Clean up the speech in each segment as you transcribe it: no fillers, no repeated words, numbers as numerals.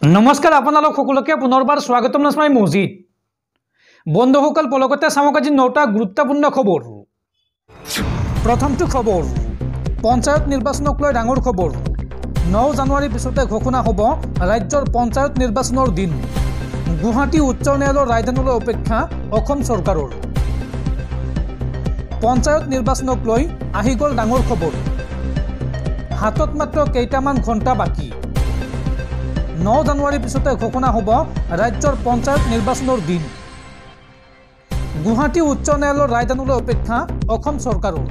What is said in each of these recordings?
নমস্কাৰ আপোনালোক সকলোকে পুনৰবাৰ স্বাগতম জনাই মজিদ বন্ধুসকল পলকতে চাওক আজি 9টা গুৰুত্বপূৰ্ণ খবৰ। প্ৰথমটো খবৰ পঞ্চায়ত নিৰ্বাচনক লৈ ডাঙৰ খবৰ। 9 জানুৱাৰী পিছতে ঘোষণা হ'ব ৰাজ্যৰ পঞ্চায়ত নিৰ্বাচনৰ দিন। গুৱাহাটী উচ্চ ন্যায়ালয়ৰ ৰায়দানলৈ অপেক্ষা অসম চৰকাৰৰ। পঞ্চায়ত নিৰ্বাচনক লৈ আহি গ'ল ডাঙৰ খবৰ। হাতত মাত্ৰ কেইটামান ঘণ্টা বাকী। 9 জানুৱাৰী পিছতে ঘোষণা হ'ব ৰাজ্যৰ পঞ্চায়ত নিৰ্বাচনৰ দিন। গুৱাহাটী উচ্চ ন্যায়ালয়ৰ ৰায়দানলৈ অপেক্ষা অসম চৰকাৰৰ।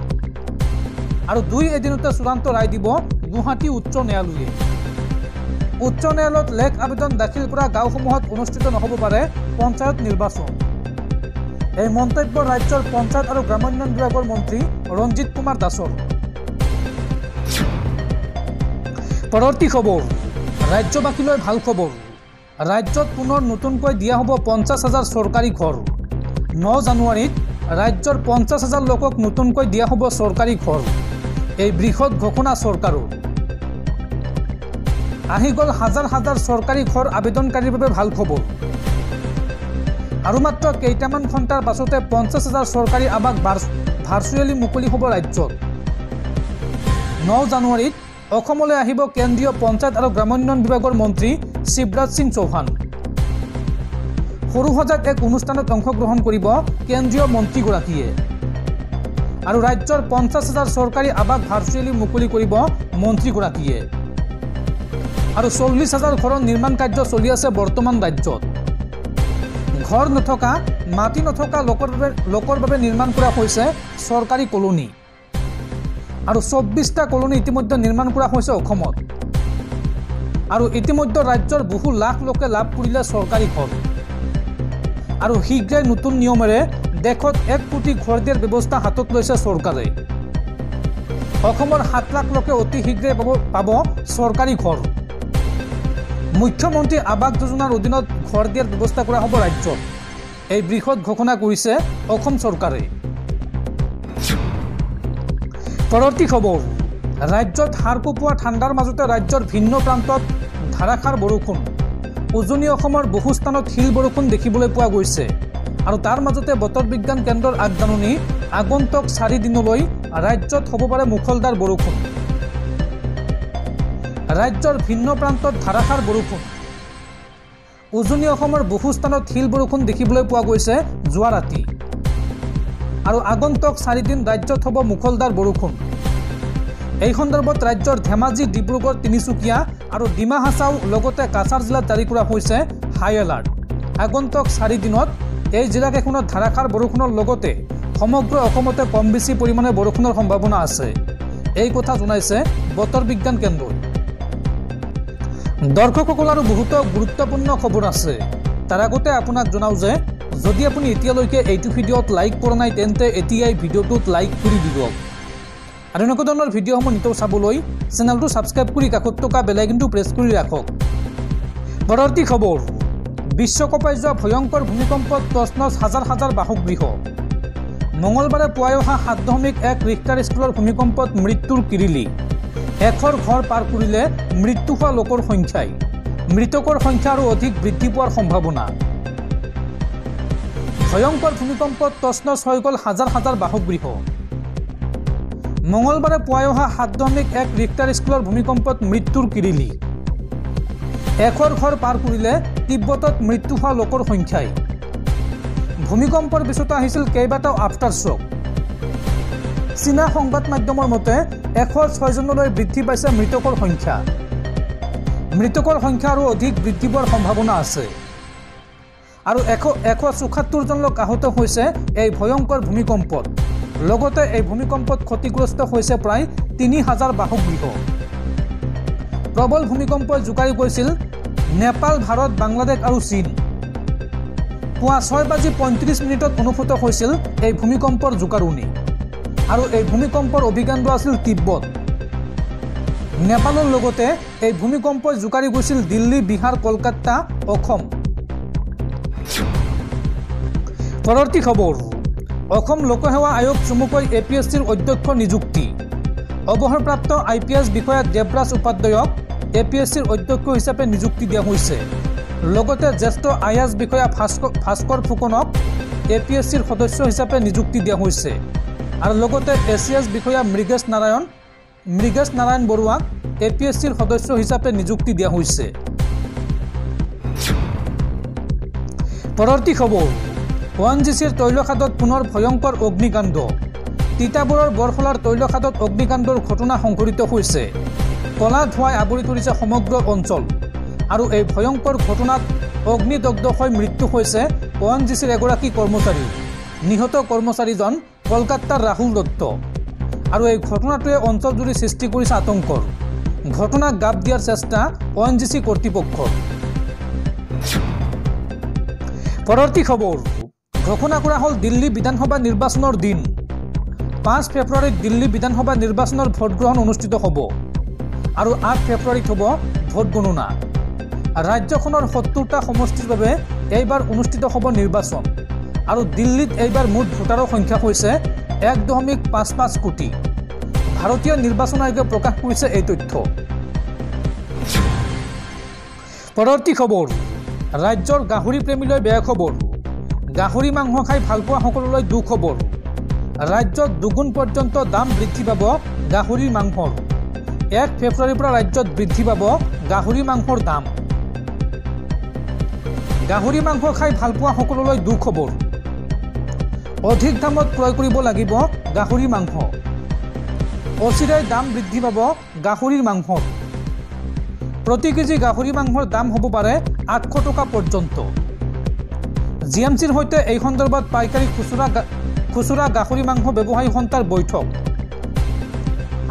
আৰু 2 এদিনতে চূড়ান্ত ৰায় দিব গুৱাহাটী উচ্চ ন্যায়ালয়ে। উচ্চ ন্যায়ালয়ত লেখ আবেদন দাখিল কৰা গাঁওসমূহত অনুষ্ঠিত নহ'ব পাৰে পঞ্চায়ত নিৰ্বাচন। এই মন্তব্য ৰাজ্যৰ পঞ্চায়ত আৰু গ্ৰামোন্নয়ন বিভাগৰ মন্ত্ৰী ৰঞ্জিত কুমাৰ দাসৰ। পৰৱৰ্তী খবৰ ৰাজ্যবাসীলৈ ভাল খবৰ। ৰাজ্যত পুনৰ নতুনকৈ দিয়া হ'ব 50,000 চৰকাৰী ঘৰ। 9 জানুৱাৰীত ৰাজ্যৰ 50,000 লোকক নতুনকৈ দিয়া হ'ব চৰকাৰী ঘৰ। এই বৃহৎ ঘোষণা চৰকাৰৰ। আহি গ'ল হাজাৰ হাজাৰ চৰকাৰী ঘৰ আবেদনকাৰীৰ বাবে ভাল খবৰ। আৰু মাত্ৰ কেইটামান ঘণ্টাৰ পাছতে 50,000 চৰকাৰী আৱাস ভাৰ্চুৱেলি মুকলি হ'ব ৰাজ্যত। 9 জানুৱাৰীত অসমলৈ আহিব কেন্দ্ৰীয় পঞ্চায়ত আৰু গ্ৰামোন্নয়ন বিভাগৰ মন্ত্ৰী শিৱৰাজ সিং চৌহান। সৰুসজাত এক অনুষ্ঠানত অংশগ্ৰহণ কৰিব কেন্দ্ৰীয় মন্ত্ৰীগৰাকীয়ে। আৰু ৰাজ্যৰ 50,000 চৰকাৰী আৱাস ভাৰ্চুৱেলি মুকলি কৰিব মন্ত্ৰীগৰাকীয়ে। আৰু 40,000 ঘৰৰ নিৰ্মাণ কাৰ্য চলি আছে বৰ্তমান ৰাজ্যত। ঘৰ নথকা মাটি নথকা লোকৰ বাবে নিৰ্মাণ কৰা হৈছে চৰকাৰী কলনী। আৰু 24টা কলনী ইতিমধ্যে নিৰ্মাণ কৰা হৈছে অসমত। আৰু ইতিমধ্যে ৰাজ্যৰ বহু লাখ লোকে লাভ কৰিলে চৰকাৰী ঘৰ। আৰু শীঘ্ৰেই নতুন নিয়মেৰে দেশত 1 কোটি ঘৰ দিয়াৰ ব্যৱস্থা হাতত লৈছে চৰকাৰে। অসমৰ 7 লাখ লোকে অতি শীঘ্ৰেই পাব চৰকাৰী ঘৰ। মুখ্যমন্ত্ৰী আৱাস যোজনাৰ অধীনত ঘৰ দিয়াৰ ব্যৱস্থা কৰা হ'ব ৰাজ্যত। এই বৃহৎ ঘোষণা কৰিছে অসম চৰকাৰে। পৰৱৰ্তী খবৰ ৰাজ্যত হাৰ কঁপোৱা ঠাণ্ডাৰ মাজতে ৰাজ্যৰ ভিন্ন প্ৰান্তত ধাৰাসাৰ বৰষুণ। উজনি অসমৰ বহু স্থানত শিল বৰষুণ দেখিবলৈ পোৱা গৈছে। আৰু তাৰ মাজতে বতৰ বিজ্ঞান কেন্দ্ৰৰ আগজাননী আগন্তুক 4 দিনলৈ ৰাজ্যত হ'ব পাৰে মুখলধাৰ বৰষুণ। ৰাজ্যৰ ভিন্ন প্ৰান্তত ধাৰাসাৰ বৰষুণ। উজনি অসমৰ বহু স্থানত শিল বৰষুণ দেখিবলৈ পোৱা গৈছে যোৱা ৰাতি। আৰু আগন্তুক 4 দিন ৰাজ্যত হ'ব মুখলধাৰ বৰষুণ। এই সন্দৰ্ভত ৰাজ্যৰ ধেমাজি, ডিব্ৰুগড়, তিনিচুকীয়া আৰু ডিমা হাছাও লগতে কাছাৰ জিলাত জাৰি কৰা হৈছে হাই এলাৰ্ট। আগন্তুক 4 দিনত এই জিলাকেইখনত ধাৰাসাৰ বৰষুণৰ লগতে সমগ্ৰ অসমতে কম বেছি পৰিমাণে বৰষুণৰ সম্ভাৱনা আছে। এই কথা জনাইছে বতৰ বিজ্ঞান কেন্দ্ৰই। দৰ্শকসকল আৰু বহুতো গুৰুত্বপূৰ্ণ খবৰ আছে। তাৰ আগতে আপোনাক জনাওঁ যে যদি আপুনি এতিয়ালৈকে এইটো ভিডিঅ'ত লাইক কৰা নাই তেন্তে এতিয়াই ভিডিঅ'টোত লাইক কৰি দিয়ক। আৰু এনেকুৱা ধৰণৰ ভিডিঅ'সমূহ নিতৌ চাবলৈ চেনেলটো ছাবস্ক্ৰাইব কৰি কাষত থকা বেল আইকনটো প্ৰেছ কৰি ৰাখক। পৰৱৰ্তী খবৰ বিশ্বকোপাই যোৱা ভয়ংকৰ ভূমিকম্পত তছনছ হাজাৰ হাজাৰ বাসগৃহ। মঙলবাৰে পুৱাই অহা 7.1 ৰিক্টাৰ স্কেলৰ ভূমিকম্পত মৃত্যুৰ কিৰিলি। 100 ঘৰ পাৰ কৰিলে মৃত্যু হোৱা লোকৰ সংখ্যাই। মৃতকৰ সংখ্যা আৰু অধিক বৃদ্ধি পোৱাৰ সম্ভাৱনা। ভয়ংকৰ ভূমিকম্পত তছনছ হৈ গ'ল হাজাৰ হাজাৰ বাসগৃহ। মঙলবাৰে পুৱাই অহা 7.1 ৰিক্টাৰ স্কেলৰ ভূমিকম্পত মৃত্যুৰ কিৰিলি। 100 ঘৰ পাৰ কৰিলে তিব্বতত মৃত্যু হোৱা লোকৰ সংখ্যাই। ভূমিকম্পৰ পিছতে আহিছিল কেইবাটাও আফটাৰ শ্বক। চীনা সংবাদ মাধ্যমৰ মতে 106 জনলৈ বৃদ্ধি পাইছে মৃতকৰ সংখ্যা। মৃতকৰ সংখ্যা আৰু অধিক বৃদ্ধি পোৱাৰ সম্ভাৱনা আছে। আৰু 174 জন লোক আহত হৈছে এই ভয়ংকৰ ভূমিকম্পত। লগতে এই ভূমিকম্পত ক্ষতিগ্ৰস্ত হৈছে প্ৰায় 3,000 বাসগৃহ। প্ৰবল ভূমিকম্পই জোকাৰি গৈছিল নেপাল, ভাৰত, বাংলাদেশ আৰু চীন। পুৱা 6:35 অনুভূত হৈছিল এই ভূমিকম্পৰ জোকাৰণি। আৰু এই ভূমিকম্পৰ অভিকেন্দ্ৰ আছিল তিব্বত। নেপালৰ লগতে এই ভূমিকম্পই জোকাৰি গৈছিল দিল্লী, বিহাৰ, কলকাতা, অসম। পৰৱৰ্তী খবৰ অসম লোকসেৱা আয়োগ চমুকৈ APSCৰ অধ্যক্ষ নিযুক্তি। অৱসৰপ্ৰাপ্ত IPS বিষয়া দেৱৰাজ উপাধ্যায়ক APSCৰ অধ্যক্ষ হিচাপে নিযুক্তি দিয়া হৈছে। লগতে জ্যেষ্ঠ IAS বিষয়া ভাস্কৰ ফুকনক APSCৰ সদস্য হিচাপে নিযুক্তি দিয়া হৈছে আৰু লগতে ACS বিষয়া মৃগেশ নাৰায়ণ বৰুৱাক APSCৰ সদস্য হিচাপে নিযুক্তি দিয়া হৈছে। পৰৱৰ্তী খবৰ, ONGCৰ তৈলখাদত পুনৰ ভয়ংকৰ অগ্নিকাণ্ড। তিতাবৰৰ বৰফলাৰ তৈলখাদত অগ্নিকাণ্ডৰ ঘটনা সংঘটিত হৈছে। কলা ধোঁৱাই আৱৰি ধৰিছে সমগ্ৰ অঞ্চল আৰু এই ভয়ংকৰ ঘটনাত অগ্নিদগ্ধ হৈ মৃত্যু হৈছে ONGCৰ এগৰাকী কৰ্মচাৰী। নিহত কৰ্মচাৰীজন কলকাতাৰ ৰাহুল দত্ত আৰু এই ঘটনাটোৱে অঞ্চলজুৰি সৃষ্টি কৰিছে আতংকৰ। ঘটনাক গাপ দিয়াৰ চেষ্টা ONGC কৰ্তৃপক্ষৰ। পৰৱৰ্তী খবৰ, ঘোষণা কৰা হ'ল দিল্লী বিধানসভা নিৰ্বাচনৰ দিন। 5 ফেব্ৰুৱাৰীত দিল্লী বিধানসভা নিৰ্বাচনৰ ভোটগ্ৰহণ অনুষ্ঠিত হ'ব আৰু 8 ফেব্ৰুৱাৰীত হ'ব ভোট গণনা। ৰাজ্যখনৰ 70টা সমষ্টিৰ বাবে এইবাৰ অনুষ্ঠিত হ'ব নিৰ্বাচন আৰু দিল্লীত এইবাৰ মুঠ ভোটাৰৰ সংখ্যা হৈছে 1.55 কোটি। ভাৰতীয় নিৰ্বাচন আয়োগে প্ৰকাশ কৰিছে এই তথ্য। পৰৱৰ্তী খবৰ, ৰাজ্যৰ গাহৰি প্ৰেমীলৈ বেয়া খবৰ। গাহৰি মাংস খাই ভাল পোৱা সকললৈ দুখবৰ। ৰাজ্যত দুগুণ পৰ্যন্ত দাম বৃদ্ধি পাব গাহৰিৰ মাংসৰ। 1 ফেব্ৰুৱাৰীৰ পৰা ৰাজ্যত বৃদ্ধি পাব গাহৰি মাংসৰ দাম। গাহৰি মাংস খাই ভাল পোৱা সকললৈ দুখবৰ। অধিক দামত ক্ৰয় কৰিব লাগিব গাহৰি মাংস। অচিৰেই দাম বৃদ্ধি পাব গাহৰিৰ মাংসৰ। প্ৰতি কেজি গাহৰি মাংসৰ দাম হ'ব পাৰে 800 টকা পৰ্যন্ত। GMCৰ সৈতে এই সন্দৰ্ভত পাইকাৰী খুচুৰা গাহৰি মাংস ব্যৱসায়ী সন্থাৰ বৈঠক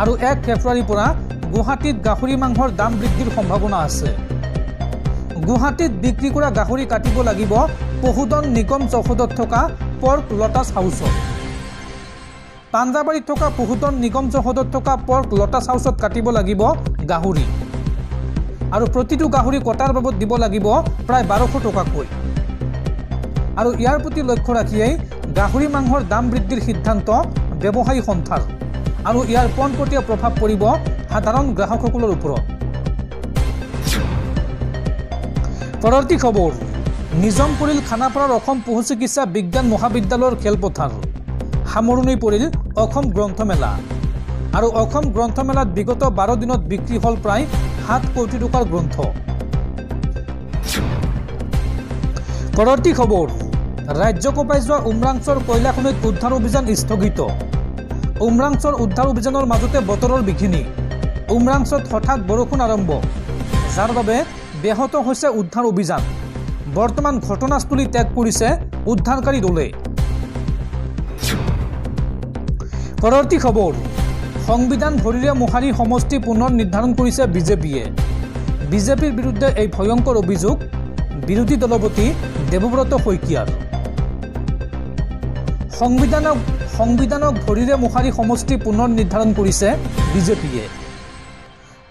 আৰু 1 ফেব্ৰুৱাৰীৰ পৰা গুৱাহাটীত গাহৰি মাংসৰ দাম বৃদ্ধিৰ সম্ভাৱনা আছে। গুৱাহাটীত বিক্ৰী কৰা গাহৰি কাটিব লাগিব পশুধন নিগম চৌহদত থকা পৰ্ক লটাছ হাউচত। পাঞ্জাবাৰীত থকা পশুধন নিগম চৌহদত থকা পৰ্ক লটাছ হাউচত কাটিব লাগিব গাহৰি আৰু প্ৰতিটো গাহৰি কটাৰ বাবদ দিব লাগিব প্ৰায় 1200 টকাকৈ। আৰু ইয়াৰ প্ৰতি লক্ষ্য ৰাখিয়েই গাহৰি মাংসৰ দাম বৃদ্ধিৰ সিদ্ধান্ত ব্যৱসায়ী সন্থাৰ আৰু ইয়াৰ পোনপটীয়া প্ৰভাৱ পৰিব সাধাৰণ গ্ৰাহকসকলৰ ওপৰত। পৰৱৰ্তী খবৰ, নিজাম পৰিল খানাপাৰাৰ অসম পশু চিকিৎসা বিজ্ঞান মহাবিদ্যালয়ৰ খেলপথাৰ। সামৰণি পৰিল অসম গ্ৰন্থমেলা আৰু অসম গ্ৰন্থমেলাত বিগত 12 দিনত বিক্ৰী হ'ল প্ৰায় 7 কোটি টকাৰ গ্ৰন্থ। পৰৱৰ্তী খবৰ, ৰাজ্য কঁপাই যোৱা উমৰাংচৰ কয়লাখনিত উদ্ধাৰ অভিযান স্থগিত। উমৰাংচৰ উদ্ধাৰ অভিযানৰ মাজতে বতৰৰ বিঘিনি। উমৰাংচত হঠাৎ বৰষুণ আৰম্ভ, যাৰ বাবে ব্যাহত হৈছে উদ্ধাৰ অভিযান। বৰ্তমান ঘটনাস্থলী ত্যাগ কৰিছে উদ্ধাৰকাৰী দলে। পৰৱৰ্তী খবৰ, সংবিধান ভৰিৰে মোহাৰি সমষ্টি পুনৰ নিৰ্ধাৰণ কৰিছে বিজেপিয়ে। বিজেপিৰ বিৰুদ্ধে এই ভয়ংকৰ অভিযোগ বিৰোধী দলপতি দেৱব্ৰত শইকীয়াৰ। সংবিধানক ভৰিৰে মোহাৰি সমষ্টি পুনৰ নিৰ্ধাৰণ কৰিছে বিজেপিয়ে।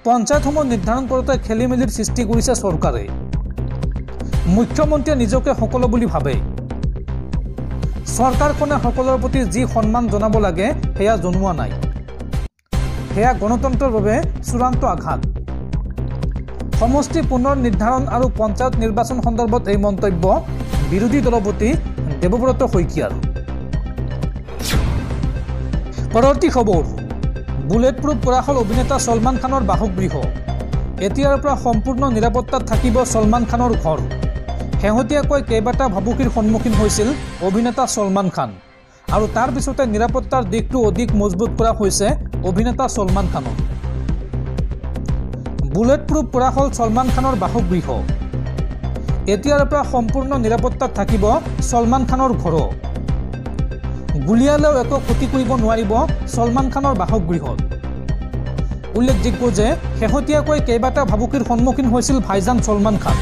পঞ্চায়তসমূহ নিৰ্ধাৰণ কৰোঁতে খেলি মেলিৰ সৃষ্টি কৰিছে চৰকাৰে। মুখ্যমন্ত্ৰীয়ে নিজকে সকলো বুলি ভাবে। চৰকাৰখনে সকলৰ প্ৰতি যি সন্মান জনাব লাগে সেয়া জনোৱা নাই। সেয়া গণতন্ত্ৰৰ বাবে চূড়ান্ত আঘাত। সমষ্টি পুনৰ নিৰ্ধাৰণ আৰু পঞ্চায়ত নিৰ্বাচন সন্দৰ্ভত এই মন্তব্য বিৰোধী দলপতি দেৱব্ৰত শইকীয়াৰ। পৰৱৰ্তী খবৰ, বুলেট প্ৰুফ কৰা হ'ল অভিনেতা ছলমান খানৰ বাসগৃহ। এতিয়াৰ পৰা সম্পূৰ্ণ নিৰাপত্তাত থাকিব ছলমান খানৰ ঘৰ। শেহতীয়াকৈ কেইবাটা ভাবুকিৰ সন্মুখীন হৈছিল অভিনেতা ছলমান খান আৰু তাৰ পিছতে নিৰাপত্তাৰ দিশটো অধিক মজবুত কৰা হৈছে অভিনেতা ছলমান খানৰ। বুলেট প্ৰুফ কৰা হ'ল ছলমান খানৰ বাসগৃহ। এতিয়াৰ পৰা সম্পূৰ্ণ নিৰাপত্তাত থাকিব ছলমান খানৰ ঘৰ। গুলিয়ালেও একো ক্ষতি কৰিব নোৱাৰিব ছলমান খানৰ বাসগৃহত। উল্লেখযোগ্য যে শেহতীয়াকৈ কেইবাটা ভাবুকিৰ সন্মুখীন হৈছিল ভাইজান ছলমান খান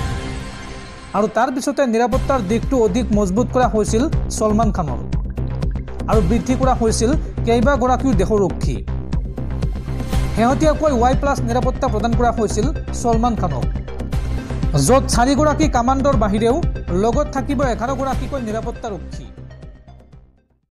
আৰু তাৰ পিছতে নিৰাপত্তাৰ দিশটো অধিক মজবুত কৰা হৈছিল ছলমান খানৰ আৰু বৃদ্ধি কৰা হৈছিল কেইবাগৰাকীও দেশৰক্ষী। শেহতীয়াকৈ Y+ নিৰাপত্তা প্ৰদান কৰা হৈছিল ছলমান খানক, য'ত 4 গৰাকী কামাণ্ডৰ বাহিৰেও লগত থাকিব 11 গৰাকীকৈ নিৰাপত্তাৰক্ষী।